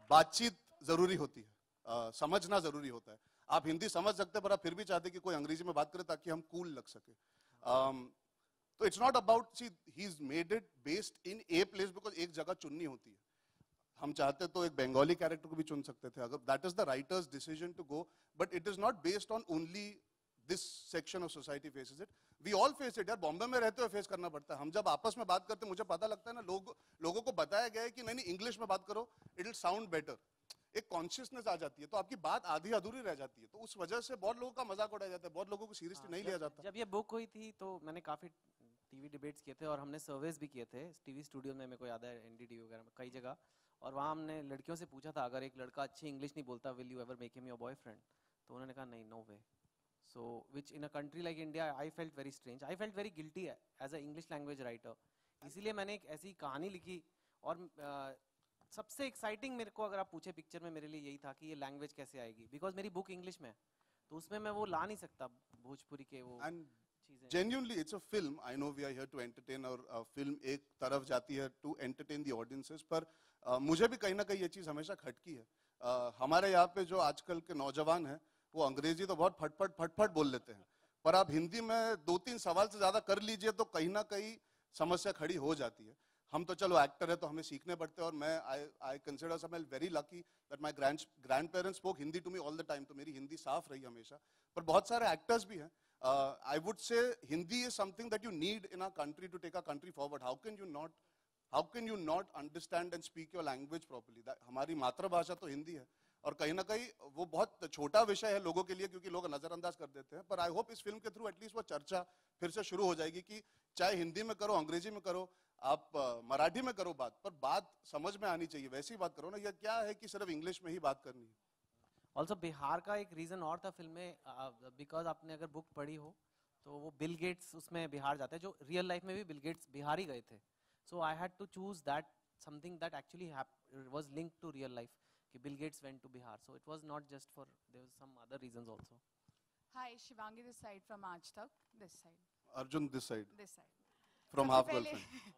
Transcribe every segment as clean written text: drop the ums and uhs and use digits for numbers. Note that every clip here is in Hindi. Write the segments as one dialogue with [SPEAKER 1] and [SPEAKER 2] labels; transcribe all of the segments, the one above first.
[SPEAKER 1] बातचीत जरूरी होती है, समझना जरूरी होता है। आप हिंदी समझ सकते हैं पर आप फिर भी चाहते कि कोई अंग्रेजी में बात करे ताकि हम कूल लग सके। तो it's not about, see he is made it based in a place, because एक जगह चुननी होती है। हम चाहते तो एक बंगाली कैरेक्टर को भी चुन सकते थे, अगर that is the writer's decision to go, but it is not based on only this section of society faces it, we all face it. यार बॉम्बे में रहते हुए फेस करना पड़ता है। हम जब आपस में बात करते हैं, मुझे पता लगता है ना, लोगों को बताया गया है कि नहीं इंग्लिश में बात करो, इट विल साउंड बेटर। एक कॉन्शियसनेस आ जाती है, तो आपकी बात आधी अधूरी रह जाती है, तो उस वजह से बहुत लोगों का मजाक उड़ाया जाता है, बहुत लोगों को सीरियसली नहीं लिया जाता।
[SPEAKER 2] जब ये बुक हुई थी तो मैंने काफी टीवी डिबेट्स किए थे और हमने सर्वेस भी किए थे टीवी स्टूडियो में, मेरे को याद है एनडीटीवी वगैरह में कई जगह, और वहाँ हमने लड़कियों से पूछा था अगर एक लड़का अच्छी इंग्लिश नहीं बोलता, will you ever make him your boyfriend? तो उन्होंने कहा नहीं, no way. So which in a country like India I felt very strange, I felt very guilty as a English language writer. इसीलिए मैंने एक ऐसी कहानी लिखी, और सबसे एक्साइटिंग मेरे को अगर आप पूछे पिक्चर में, मेरे लिए यही था कि ये लैंग्वेज कैसे आएगी, बिकॉज मेरी बुक इंग्लिश में है, तो उसमें मैं वो ला नहीं सकता भोजपुरी के वो चीजें।
[SPEAKER 1] Genuinely, it's a film. I know we are here to entertain, और film एक तरफ जाती है to entertain the audiences, पर मुझे भी कहीं ना कहीं ये चीज हमेशा खटकी है। हमारे यहाँ पे जो आजकल के नौजवान हैं, वो अंग्रेजी तो बहुत फटफट बोल लेते हैं, पर आप हिंदी में 2-3 सवाल से ज्यादा कर लीजिए तो कहीं ना कहीं समस्या खड़ी हो जाती है। हम तो चलो एक्टर है तो हमें सीखने पड़ते हैं, और मैं I consider some very lucky that my grandparents spoke Hindi to me all the time, तो मेरी हिंदी साफ रही हमेशा। पर बहुत सारे एक्टर्स भी हैं। I would say Hindi is something that you need in our country to take our country forward. How can you not understand and speak your language properly? हमारी मातृभाषा तो हिंदी है, और कहीं ना कहीं वो बहुत छोटा विषय है लोगों के लिए, क्योंकि लोग नजरअंदाज कर देते हैं। पर आई होप इस फिल्म के थ्रू एटलीस्ट वो चर्चा फिर से शुरू हो जाएगी कि चाहे हिंदी में करो, अंग्रेजी में करो, आप मराठी में करो बात, पर बात समझ में आनी चाहिए, वैसी बात करो ना। यह क्या है कि सिर्फ इंग्लिश में ही बात करनी है।
[SPEAKER 2] ऑल्सो बिहार का एक रीजन और था फिल्म में, बिकॉज आपने अगर बुक पढ़ी हो तो वो बिल गेट्स उसमें बिहार जाते हैं, जो रियल लाइफ में भी बिल गेट्स बिहार ही गए थे। So I had to choose that something that actually was linked to real life, कि Bill Gates went to Bihar, so it was not just for, there was some other reasons also.
[SPEAKER 3] Hi, Shivangi this side from Aaj Tak, this side
[SPEAKER 1] Arjun this side
[SPEAKER 3] from
[SPEAKER 1] Half Girlfriend.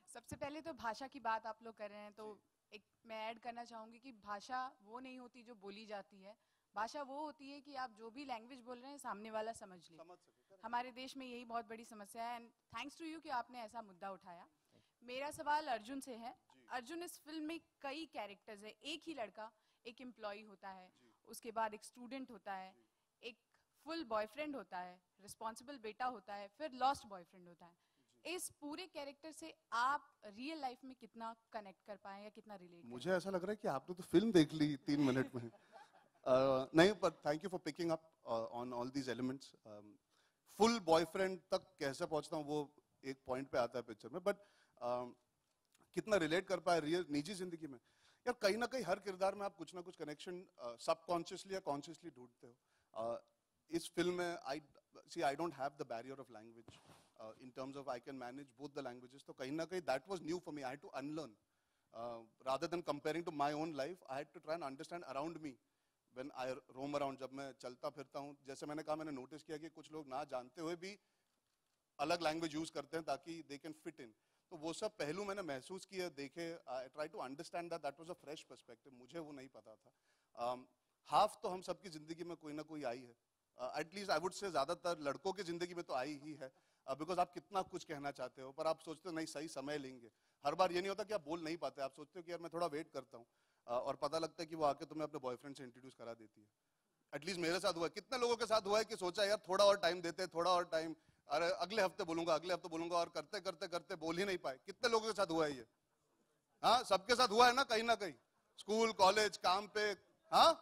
[SPEAKER 3] सबसे पहले तो भाषा की बात आप लोग कर रहे हैं, तो एक मैं ऐड करना चाहूंगी कि भाषा वो नहीं होती जो बोली जाती है, भाषा वो होती है कि आप जो भी लैंग्वेज बोल रहे हैं सामने वाला समझ ले। हमारे देश में यही बहुत बड़ी समस्या है, एंड थैंक्स टू यू कि आपने ऐसा मुद्दा उठाया। मेरा सवाल अर्जुन से है। अर्जुन, इस फिल्म में कई कैरेक्टर्स है, एक ही लड़का, एक एम्प्लॉय होता है, उसके बाद एक स्टूडेंट होता है, एक फुल बॉयफ्रेंड होता है, रिस्पॉन्सिबल बेटा होता है, फिर लॉस्ट बॉयफ्रेंड होता है। इस पूरे कैरेक्टर से आप रियल लाइफ में कितना कनेक्ट कर पाए या कितना रिलेट?
[SPEAKER 1] मुझे ऐसा लग रहा है कि आपने तो फिल्म देख ली 3 मिनट में। नहीं, पर thank you for picking up on all these elements. Full boyfriend तक कैसे पहुंचता हूँ वो एक पॉइंट पे आता है पिक्चर में, बट कितना रिलेट कर पाए रियल निजी जिंदगी में, यार कहीं ना कहीं हर किरदार में आप कुछ ना कुछ कनेक्शन सबकॉन्शियसली या कॉन्शियसली ढूंढते हो। इस फिल्म में I don't have the barrier of language in terms of I can manage both the languages, तो कहीं ना कहीं that was new for me. I had to unlearn, rather than comparing to my own life, I had to try and understand around me when I roam around. जब मैं चलता फिरता हूँ, जैसे मैंने कहा, मैंने नोटिस किया कि कुछ लोग ना जानते हुए भी अलग लैंग्वेज यूज करते हैं ताकि they can fit in, तो वो सब पहलू मैंने महसूस किए, देखे। I tried to understand that was a fresh perspective, मुझे वो नहीं पता था। हाफ तो हम सबकी जिंदगी में कोई ना कोई आई है, एटलीस्ट आई वुड से ज्यादातर लड़कों की जिंदगी में तो आई ही है, बिकॉज आप कितना कुछ कहना चाहते हो, पर आप सोचते हो नहीं सही समय लेंगे। हर बार ये नहीं होता कि आप बोल नहीं पाते, आप सोचते हो कि यार मैं थोड़ा वेट करता हूँ, और पता लगता है कि वो आके तुम्हें अपने बॉयफ्रेंड से इंट्रोड्यूस करा देती है। एटलीस्ट मेरे साथ हुआ है। कितने लोगों के साथ हुआ है कि सोचा यार थोड़ा और टाइम देते, थोड़ा और टाइम, अरे अगले हफ्ते बोलूंगा, अगले हफ्ते बोलूंगा, और करते करते करते बोल ही नहीं पाए। कितने लोगों के साथ हुआ है ये? हाँ, सबके साथ हुआ है ना, कहीं ना कहीं, स्कूल, कॉलेज, काम पे। हाँ,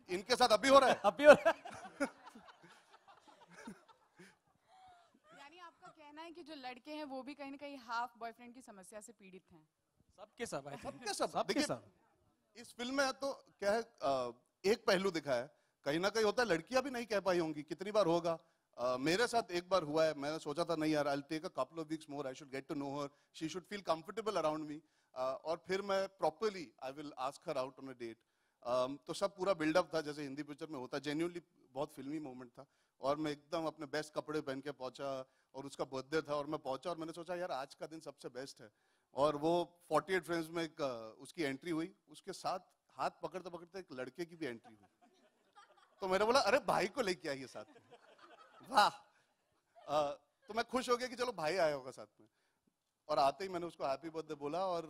[SPEAKER 1] इनके साथ अभी हो रहा है,
[SPEAKER 2] अभी हो रहा है।
[SPEAKER 3] यानी आपका कहना है कि जो लड़के हैं वो भी कहीं ना कहीं हाफ बॉयफ्रेंड की समस्या से पीड़ित हैं?
[SPEAKER 2] सबके सब,
[SPEAKER 1] सबके सब। देखिए, इस फिल्म में तो क्या है, एक पहलू दिखा है, कहीं ना कहीं होता है लड़कियां भी नहीं कह पाई होंगी, कितनी बार होगा। मेरे साथ एक बार हुआ है, मैंने सोचा था नहीं यार, I will take a couple of weeks more, I should get to know her, she should feel comfortable around me, और फिर मैं properly I will ask her out on a date. तो सब पूरा बिल्डअप था जैसे हिंदी पिक्चर में होता है, जेन्युइनली बहुत फिल्मी मोमेंट था, और मैं एकदम अपने बेस्ट कपड़े पहन के पहुंचा, और उसका बर्थडे था, और मैं पहुंचा और मैंने सोचा यार आज का दिन सबसे बेस्ट है, और वो 48 फ्रेंड्स में एक उसकी एंट्री हुई, उसके साथ हाथ पकड़ते पकड़ते एक लड़के की भी एंट्री हुई। तो मैंने बोला अरे भाई को लेके आइए साथ में, वाह। तो मैं खुश हो गया कि चलो भाई आया होगा साथ में, और आते ही मैंने उसको हैप्पी बर्थडे बोला, और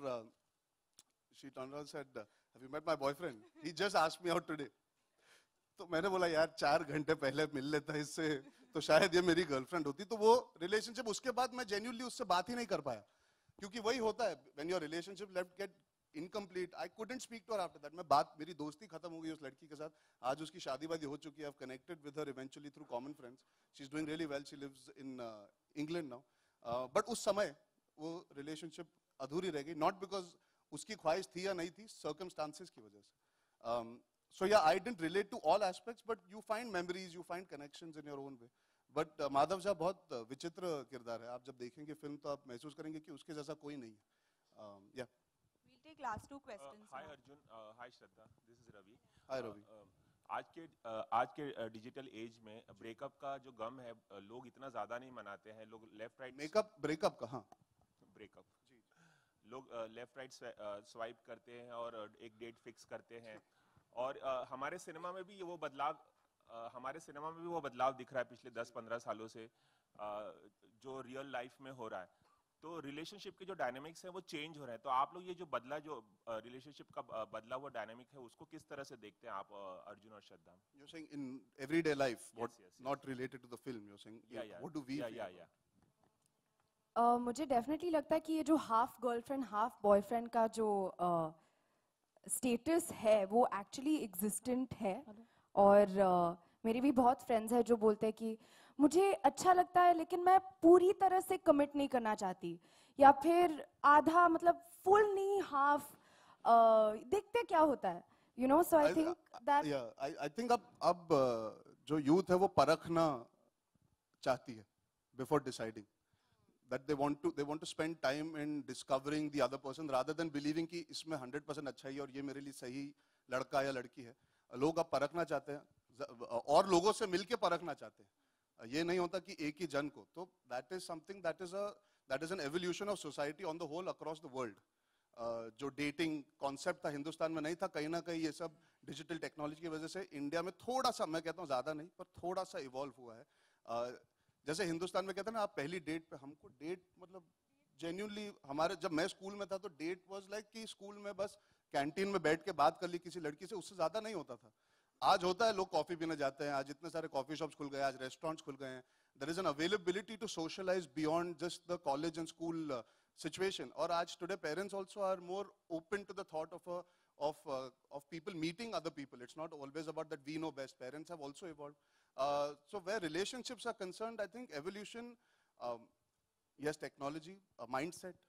[SPEAKER 1] she turned around and said, have you met my boyfriend? He just asked me out today. तो मैंने बोला यार 4 घंटे पहले मिल लेता इससे तो शायद ये मेरी गर्लफ्रेंड होती। तो वो रिलेशनशिप उसके बाद मैं जेन्युइनली उससे बात ही नहीं कर पाया, क्योंकि वही होता है when your relationship left get incomplete. I couldn't speak to her after that. मैं बात, मेरी दोस्ती खत्म हो गई उस लड़की के साथ। आज उसकी शादी वादी हो चुकी है। I have connected with her eventually through common friends. She is doing really well, she lives in England now. But उस समय वो रिलेशनशिप अधूरी रह गई, नॉट बिकॉज उसकी ख्वाहिश थी या नहीं थी, सर्कमस्टांसेस की वजह से। So yeah, I didn't relate to all aspects, but you find memories, you find connections in your own way. But Madhav Jha बहुत विचित्र किरदार है। आप जब देखेंगे फिल्म तो आप महसूस करेंगे कि उसके जैसा कोई नहीं है। Yeah.
[SPEAKER 4] We'll take last 2 questions.
[SPEAKER 5] Hi
[SPEAKER 4] now.
[SPEAKER 5] Arjun, hi Shraddha, this is Ravi.
[SPEAKER 1] Hi Ravi.
[SPEAKER 5] आज के डिजिटल एज में ब्रेकअप का जो गम है लोग इतना ज्यादा नहीं मनाते हैं। लोग लेफ्ट राइट
[SPEAKER 1] ब्रेकअप का, हाँ,
[SPEAKER 5] ब्रेकअप लोग लेफ्ट राइट स्वाइप करते हैं और एक डेट फिक्स करते हैं। और हमारे सिनेमा में भी वो बदलाव दिख रहा है पिछले 10-15 सालों से, जो रियल लाइफ में हो रहा है। तो रिलेशनशिप के जो डायनामिक्स हैं वो चेंज हो रहे हैं। तो आप लोग ये जो रिलेशनशिप का बदला हुआ डायनामिक है उसको किस तरह से देखते हैं आप, अर्जुन और श्रद्धा?
[SPEAKER 1] You're saying in everyday life, what
[SPEAKER 5] Yes.
[SPEAKER 1] not related to the film. You're saying, what do we feel?
[SPEAKER 5] Yeah.
[SPEAKER 4] मुझे डेफिनेटली लगता है कि ये जो हाफ गर्लफ्रेंड हाफ बॉयफ्रेंड का जो स्टेटस है वो एक्चुअली एग्जिस्टेंट है। और मेरे भी बहुत फ्रेंड्स हैं जो बोलते हैं कि मुझे अच्छा लगता है लेकिन मैं पूरी तरह से कमिट नहीं करना चाहती, या फिर आधा, मतलब फुल नहीं, हाफ, देखते क्या होता है, you know. So I think that
[SPEAKER 1] I think अब जो यूथ है वो परखना चाहती है before deciding. That they want to spend time in discovering the other person rather than believing कि इसमें 100% अच्छा ही है और ये मेरे लिए सही लड़का या लड़की है। लोग अब परखना चाहते हैं और लोगों से मिलके परखना चाहते हैं। ये नहीं होता कि एक ही जन को। तो that is something that is an evolution of society on the whole across the world. जो डेटिंग कॉन्सेप्ट था हिंदुस्तान में नहीं था, कहीं ना कहीं ये सब डिजिटल टेक्नोलॉजी की वजह से इंडिया में थोड़ा सा, मैं कहता हूँ ज्यादा नहीं पर थोड़ा सा इवॉल्व हुआ है। जैसे हिंदुस्तान में कहते हैं ना, आप पहली डेट पे, हमको डेट मतलब जेन्युइनली हमारे, जब मैं स्कूल में था तो डेट वाज लाइक कि स्कूल में बस कैंटीन में बैठ के बात कर ली किसी लड़की से, उससे ज्यादा नहीं होता था। आज होता है, लोग कॉफी पीने जाते हैं, आज इतने सारे कॉफी शॉप्स खुल गए, आज रेस्टोरेंट्स खुल गए हैं। There is an availability to socialize beyond just the college and school situation. Or आज today parents also are more open to the thought of people meeting other people. It's not always about that we know best. Parents have also evolved. So where relationships are concerned, I think evolution, yes, technology, mindset,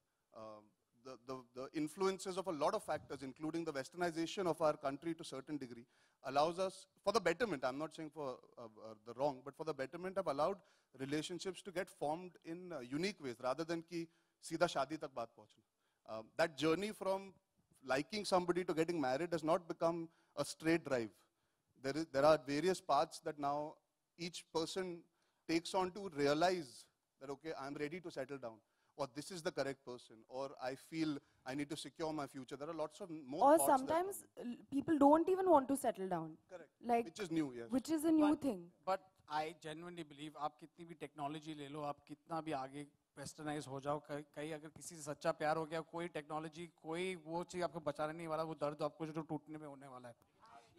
[SPEAKER 1] the influences of a lot of factors, including the westernization of our country to a certain degree, allows us, for the betterment, I'm not saying for the wrong, but for the betterment, have allowed relationships to get formed in unique ways, rather than ki सीधा शादी तक बात पहुंचना। That journey from liking somebody to getting married has not become a straight drive. There are various paths that now each person takes on to realize that, okay, I'm ready to settle down, or this is the correct person, or I feel I need to secure my future. There are lots of more
[SPEAKER 4] or
[SPEAKER 1] thoughts
[SPEAKER 4] sometimes
[SPEAKER 1] that come in.
[SPEAKER 4] people don't even want to settle down.
[SPEAKER 1] Correct.
[SPEAKER 4] Like,
[SPEAKER 1] Which is new, yes.
[SPEAKER 4] which is a new thing.
[SPEAKER 6] But I genuinely believe आप कितनी भी टेक्नोलॉजी ले लो, आप कितना भी आगे वेस्टर्नाइज हो जाओ, कहीं अगर किसी से सच्चा प्यार हो गया, कोई टेक्नोलॉजी, कोई वो चीज आपको बचाने नहीं वाला, वो दर्द आपको जो टूटने में होने वाला है।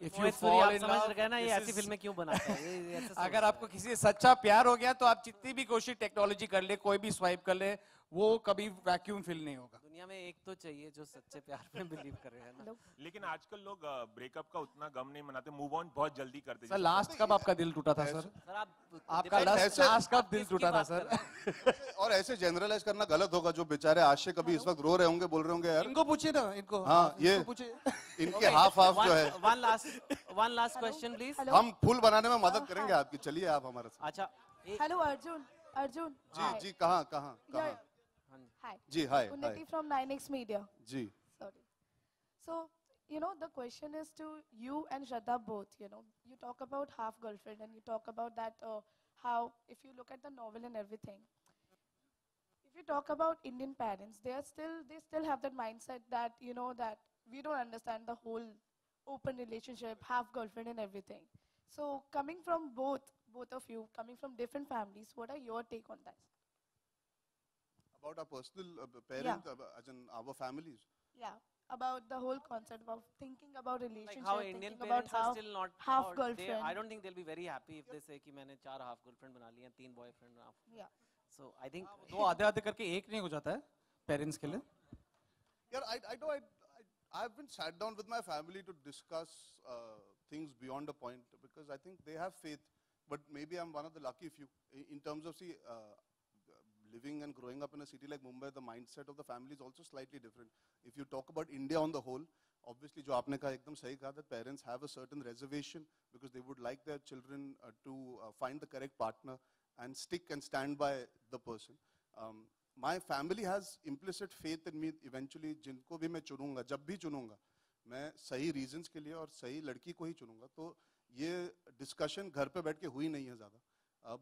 [SPEAKER 6] If you fall in love,
[SPEAKER 2] ना ये
[SPEAKER 6] this
[SPEAKER 2] ऐसी
[SPEAKER 6] is-
[SPEAKER 2] फिल्में क्यों बनाते हैं? ये ऐसे
[SPEAKER 6] अगर
[SPEAKER 2] सोचते
[SPEAKER 6] आपको किसी से सच्चा प्यार हो गया तो आप जितनी भी कोशिश टेक्नोलॉजी कर ले, कोई भी स्वाइप कर ले, वो कभी वैक्यूम फिल नहीं होगा।
[SPEAKER 2] हैं। दुनिया में एक तो चाहिए जो सच्चे प्यार में बिलीव कर रहे हैं ना।
[SPEAKER 5] लेकिन आजकल लोग ब्रेकअप का उतना गम नहीं मनाते, मूव ऑन बहुत जल्दी करते
[SPEAKER 6] सर लास्ट कब आपका दिल टूटा था सर?
[SPEAKER 2] सर आप
[SPEAKER 6] आपका
[SPEAKER 2] depends-
[SPEAKER 6] लास्ट कब दिल
[SPEAKER 2] किसकी
[SPEAKER 6] टूटा था
[SPEAKER 2] बात
[SPEAKER 6] सर?
[SPEAKER 2] कर रहे हैं?
[SPEAKER 1] और ऐसे जनरलाइज करना गलत होगा। जो बेचारे आशिक अभी इस वक्त रो रहे होंगे, बोल रहे होंगे यार
[SPEAKER 6] इनको पूछिए ना, इनको।
[SPEAKER 1] हाँ, ये
[SPEAKER 6] इनको पूछिए।
[SPEAKER 1] इनके हाफ हाफ जो है,
[SPEAKER 2] One last question please.
[SPEAKER 3] Hello.
[SPEAKER 1] हम फुल बनाने में मदद करेंगे आपकी। चलिए आप हमारे साथ।
[SPEAKER 2] अच्छा
[SPEAKER 3] हेलो अर्जुन। अर्जुन
[SPEAKER 1] जी जी, कहाँ कहाँ कहाँ?
[SPEAKER 3] Hi.
[SPEAKER 1] Ji, hi
[SPEAKER 3] Unnati from 9X Media.
[SPEAKER 1] Ji.
[SPEAKER 3] Sorry. So, you know, the question is to you and Shraddha both, you know. You talk about half girlfriend and you talk about that, how, if you look at the novel and everything,
[SPEAKER 7] if you talk about Indian parents, they still have that mindset that that we don't understand the whole open relationship, half girlfriend and everything. So coming from both of you, coming from different families, what are your take on that?
[SPEAKER 1] About our personal parents, as in our families.
[SPEAKER 7] Yeah, about the whole concept of thinking about
[SPEAKER 2] Like
[SPEAKER 7] relationship,
[SPEAKER 2] how Indian
[SPEAKER 7] thinking about
[SPEAKER 2] parents are
[SPEAKER 7] half
[SPEAKER 2] still not
[SPEAKER 7] half
[SPEAKER 2] or
[SPEAKER 7] girlfriend.
[SPEAKER 2] I don't think they'll be very happy if they say कि मैंने 4 half girlfriend बना ली हैं 3 boyfriend half.
[SPEAKER 7] Yeah.
[SPEAKER 2] So I think
[SPEAKER 6] दो आधे आधे करके एक नहीं हो जाता है पेरेंट्स के लिए?
[SPEAKER 1] Yeah, I know. I've been sat down with my family to discuss things beyond a point because I think they have faith, but maybe I'm one of the lucky few in terms of living and growing up in a city like Mumbai. The mindset of the family is also slightly different. If you talk about India on the whole, obviously, जो आपने कहा एकदम सही कहा that parents have a certain reservation because they would like their children to find the correct partner and stick and stand by the person. My family has implicit faith in me. Eventually, जिनको भी मैं चुनूंगा, जब भी चुनूंगा, मैं सही reasons के लिए और सही लड़की को ही चुनूंगा. तो ये discussion घर पे बैठ के हुई नहीं है ज़्यादा.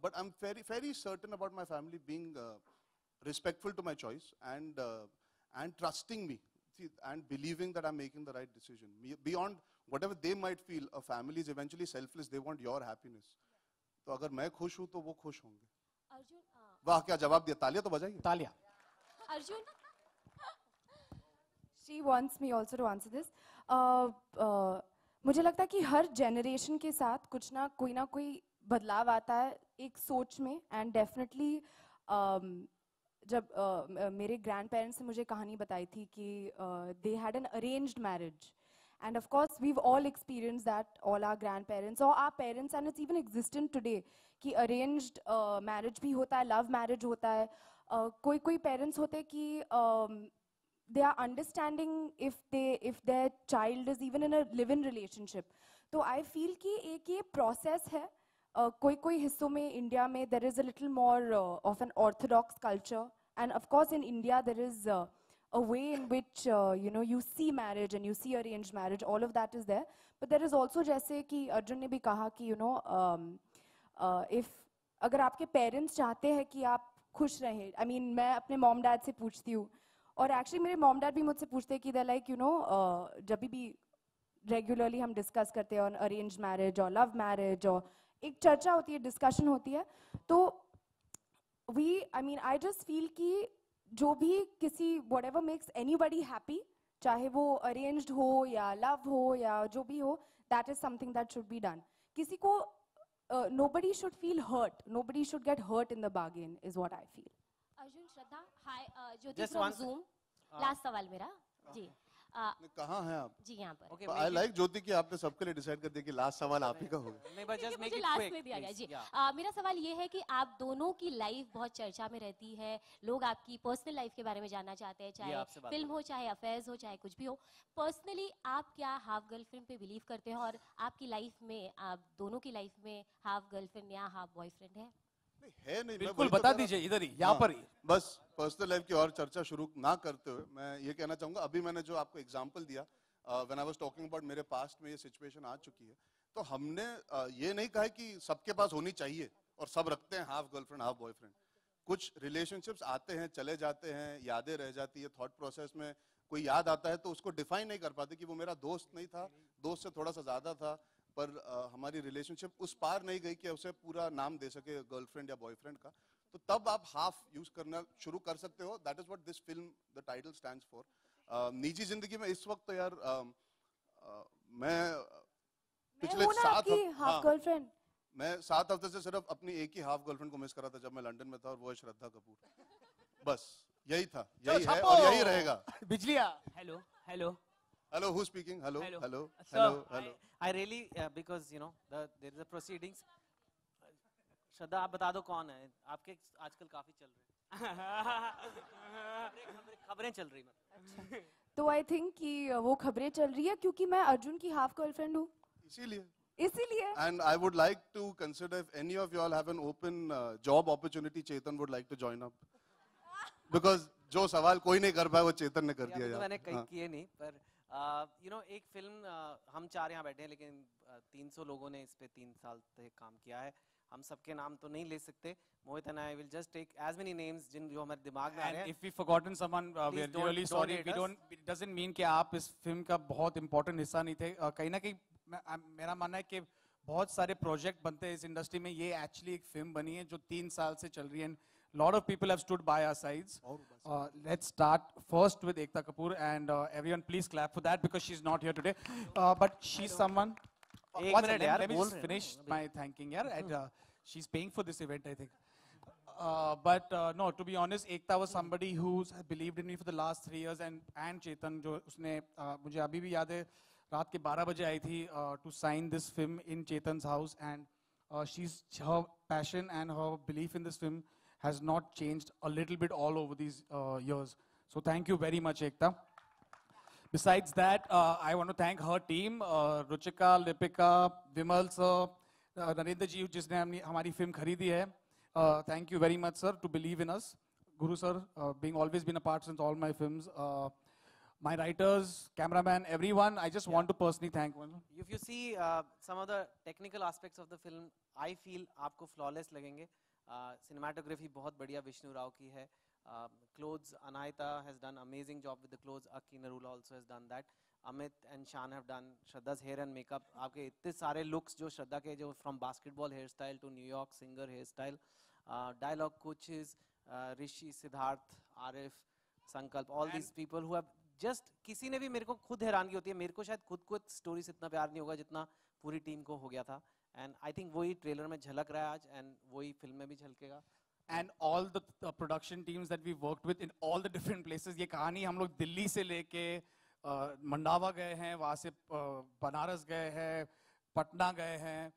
[SPEAKER 1] But I'm very certain about my family being respectful to my choice and trusting me and believing that I'm making the right decision. Beyond whatever they might feel, a family is eventually selfless. They want your happiness. तो अगर मैं खुश हूँ तो वो खुश होंगे.
[SPEAKER 8] अर्जुन
[SPEAKER 1] वाह क्या जवाब दिया. तालियां तो बजाइए.
[SPEAKER 6] तालियां.
[SPEAKER 8] Arjun
[SPEAKER 4] She wants me also to answer this. मुझे लगता है कि हर जनरेशन के साथ कुछ ना कोई बदलाव आता है एक सोच में एंड डेफिनेटली जब मेरे ग्रैंड पेरेंट्स ने मुझे कहानी बताई थी कि they had an arranged marriage and of course we all experience that all our grandparents और our parents and it's even existent today कि अरेंज्ड मैरिज भी होता है, लव मैरिज होता है. कोई पेरेंट्स होते कि they are understanding if their child is even in a live-in relationship. तो I feel कि एक ये process है. कोई हिस्सों में इंडिया में there is a little more of an orthodox culture, and of course in India there is a way in which you see marriage and you see arranged marriage. All of that is there, but there is also जैसे कि अर्जुन ने भी कहा कि if अगर आपके पेरेंट्स चाहते हैं कि आप खुश रहें, I mean मैं अपने मॉम डैड से पूछती हूँ और एक्चुअली मेरे मॉम डैड भी मुझसे पूछते हैं कि दे लाइक जब भी रेगुलरली हम डिस्कस करते हैं ऑन अरेंज मैरिज और लव मैरिज और एक चर्चा होती है, डिस्कशन होती है, तो आई जस्ट फील कि जो भी किसी whatever makes anybody happy, चाहे वो अरेंज्ड हो या लव हो या जो भी हो, that is something that should be done. किसी को nobody should feel hurt, nobody should get hurt in the bargain is what I feel.
[SPEAKER 8] Arjun Shraddha hi Jyoti
[SPEAKER 2] Just
[SPEAKER 8] from
[SPEAKER 2] one
[SPEAKER 8] zoom. Last सवाल मेरा जी.
[SPEAKER 1] कहाँ हैं आप?
[SPEAKER 8] जी यहाँ पर.
[SPEAKER 2] okay,
[SPEAKER 1] आई लाइक ज्योति कि आपने सबके लिए डिसाइड कर दिया कि लास्ट सवाल आप ही का होगा.
[SPEAKER 2] नहीं but just make
[SPEAKER 8] मुझे
[SPEAKER 2] it
[SPEAKER 8] लास्ट
[SPEAKER 2] quick,
[SPEAKER 8] में दिया गया
[SPEAKER 2] please.
[SPEAKER 8] जी.
[SPEAKER 2] Yeah.
[SPEAKER 8] मेरा सवाल ये है कि आप दोनों की लाइफ बहुत चर्चा में रहती है, लोग आपकी पर्सनल लाइफ के बारे में जानना चाहते हैं, चाहे
[SPEAKER 2] आपसे बात
[SPEAKER 8] फिल्म हो, चाहे अफेयर्स हो, चाहे कुछ भी हो. पर्सनली आप क्या हाफ गर्लफ्रेंड पे बिलीव करते हैं और आपकी लाइफ में, आप दोनों की लाइफ में हाफ गर्लफ्रेंड या हाफ बॉयफ्रेंड है?
[SPEAKER 1] है नहीं. मैं
[SPEAKER 6] बिल्कुल
[SPEAKER 1] वही तो
[SPEAKER 6] बता
[SPEAKER 1] कह रहा-
[SPEAKER 6] दीजिए इधर ही, यहाँ पर ही.
[SPEAKER 1] बस पर्सनल लाइफ की और चर्चा शुरू ना करते हुए मैं ये कहना चाहूंगा, अभी मैंने जो आपको एग्जांपल दिया when I was talking about मेरे पास्ट में ये सिचुएशन आ चुकी है, तो हमने ये नहीं कहा कि सबके पास होनी चाहिए और सब रखते हैं हाफ गर्लफ्रेंड हाफ बॉयफ्रेंड. कुछ रिलेशनशिप्स आते हैं, चले जाते हैं, यादें रह जाती है, थॉट प्रोसेस में कोई याद आता है तो उसको डिफाइन नहीं कर पाते कि वो मेरा दोस्त नहीं था, दोस्त से थोड़ा सा ज्यादा था, पर हमारी रिलेशनशिप उस पार नहीं गई कि उसे पूरा नाम दे सके गर्लफ्रेंड या बॉयफ्रेंड का. तो तब आप हाफ यूज करना शुरू कर सकते हो. That is what this film the title stands for. निजी जिंदगी में इस वक्त तो यार मैं पिछले
[SPEAKER 4] हूं ना
[SPEAKER 1] 7
[SPEAKER 4] आपकी हाफ गर्लफ्रेंड.
[SPEAKER 1] मैं 7 हफ्ते से सिर्फ अपनी एक ही हाफ गर्लफ्रेंड को मिस कर रहा था जब मैं लंदन में था, और वो है श्रद्धा कपूर. बस यही था, यही है और यही रहेगा.
[SPEAKER 6] बिजलिया.
[SPEAKER 2] Hello, hello.
[SPEAKER 1] Hello, who speaking? Hello
[SPEAKER 2] Hello.
[SPEAKER 1] Hello
[SPEAKER 2] So,
[SPEAKER 1] hello hello.
[SPEAKER 2] I really because there is a proceedings. श्रद्धा आप बता दो कौन है, आपके आजकल काफी चल रहे खबरें चल रही मतलब.
[SPEAKER 4] तो आई थिंक कि वो खबरें चल रही है क्योंकि मैं अर्जुन की हाफ गर्लफ्रेंड हूँ, इसीलिए.
[SPEAKER 1] And I would like to consider if any of you all have an open job opportunity, Chetan would like to join up. Because जो सवाल कोई नहीं कर पाया वो चेतन ने कर दिया
[SPEAKER 2] तो
[SPEAKER 1] यार.
[SPEAKER 2] मैंने कहीं
[SPEAKER 1] हाँ.
[SPEAKER 2] किए नहीं, पर एक फिल्म हम 4 यहाँ बैठे हैं लेकिन 300 लोगों ने इस पे 3 साल तक काम किया है. हम सबके नाम तो नहीं ले सकते. Mohit and I will just take as many names जिन जो हमारे दिमाग में आ रहे
[SPEAKER 6] And
[SPEAKER 2] हैं.
[SPEAKER 6] if we forgotten someone, we are
[SPEAKER 2] Please don't-
[SPEAKER 6] really
[SPEAKER 2] don't
[SPEAKER 6] sorry.
[SPEAKER 2] hate
[SPEAKER 6] We
[SPEAKER 2] us.
[SPEAKER 6] don't. It doesn't mean कि आप इस फिल्म का बहुत important हिस्सा नहीं थे. कहीं ना कहीं मेरा मानना है कि बहुत सारे प्रोजेक्ट बनते हैं इस इंडस्ट्री में. ये एक्चुअली एक फिल्म बनी है जो 3 साल से चल रही है. Lot of people have stood by our sides. Let's start first with Ekta Kapoor, and everyone please clap for that because she's not here today. But she's someone.
[SPEAKER 2] एक
[SPEAKER 6] One
[SPEAKER 2] मिनट
[SPEAKER 6] second,
[SPEAKER 2] यार,
[SPEAKER 6] let me
[SPEAKER 2] बोल
[SPEAKER 6] just
[SPEAKER 2] रहे हैं
[SPEAKER 6] finish
[SPEAKER 2] ना,
[SPEAKER 6] my thanking. Yeah, and she's paying for this event, I think. But no, to be honest, Ekta was somebody who's believed in me for the last 3 years, and Chetan, जो उसने मुझे अभी भी याद है रात के 12 बजे आई थी to sign this film in Chetan's house, and her passion and her belief in this film has not changed a little bit all over these years. So thank you very much, Ekta. Besides that, I want to thank her team, Ruchika, Lipika, Vimal sir, Narendra ji, जिसने हमारी film खरीदी है. Thank you very much, sir, to believe in us. Guru sir, being always been a part since all my films. My writers, cameraman, everyone, I just want to personally thank one.
[SPEAKER 2] If you see some of the technical aspects of the film, I feel आपको flawless लगेंगे. Cinematography बहुत बढ़िया विष्णु राव की है. Clothes, Anahita has done amazing job with the clothes. Aki Narula also has done that. Amit and Shan have done Shraddha's hair and makeup. आपके इतने सारे looks जो श्रद्धा के जो from basketball hairstyle to New York singer hairstyle, dialogue coaches, Rishi, Siddharth, Arif, Sankalp, all these people who have just किसी ने भी मेरे को खुद हैरानगी होती है. मेरे को शायद खुद को स्टोरी से इतना प्यार नहीं होगा जितना पूरी टीम को हो गया था. And I think वही ट्रेलर में झलक रहा है आज, and वही फिल्म में भी झलकेगा.
[SPEAKER 6] And all the production teams that we worked with in all the different places. ये कहानी हम लोग दिल्ली से लेके मंडावा गए हैं, वहाँ से बनारस गए हैं, पटना गए हैं.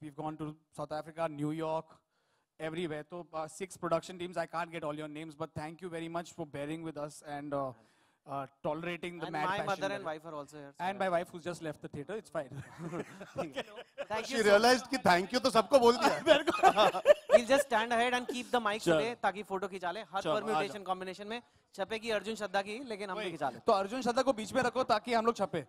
[SPEAKER 6] We've gone to South Africa, New York, everywhere. So 6 production teams. I can't get all your names, but thank you very much for bearing with us and tolerating the
[SPEAKER 2] And
[SPEAKER 6] mad
[SPEAKER 2] my
[SPEAKER 6] passion.
[SPEAKER 2] mother
[SPEAKER 6] that
[SPEAKER 2] and wife are also here.
[SPEAKER 6] And my wife who's just left the theater. It's fine.
[SPEAKER 2] Thank
[SPEAKER 1] She
[SPEAKER 2] you.
[SPEAKER 1] realized कि thank you तो सबको बोल दिया.
[SPEAKER 2] We'll just stand ahead and keep the mic
[SPEAKER 6] चलो.
[SPEAKER 2] today ताकि फोटो खिंचा ले. हर
[SPEAKER 6] चलो,
[SPEAKER 2] permutation combination में छपेगी अर्जुन श्रद्धा की, लेकिन हम भी खिंचा ले.
[SPEAKER 6] तो अर्जुन श्रद्धा को बीच में रखो ताकि हम लोग छपे.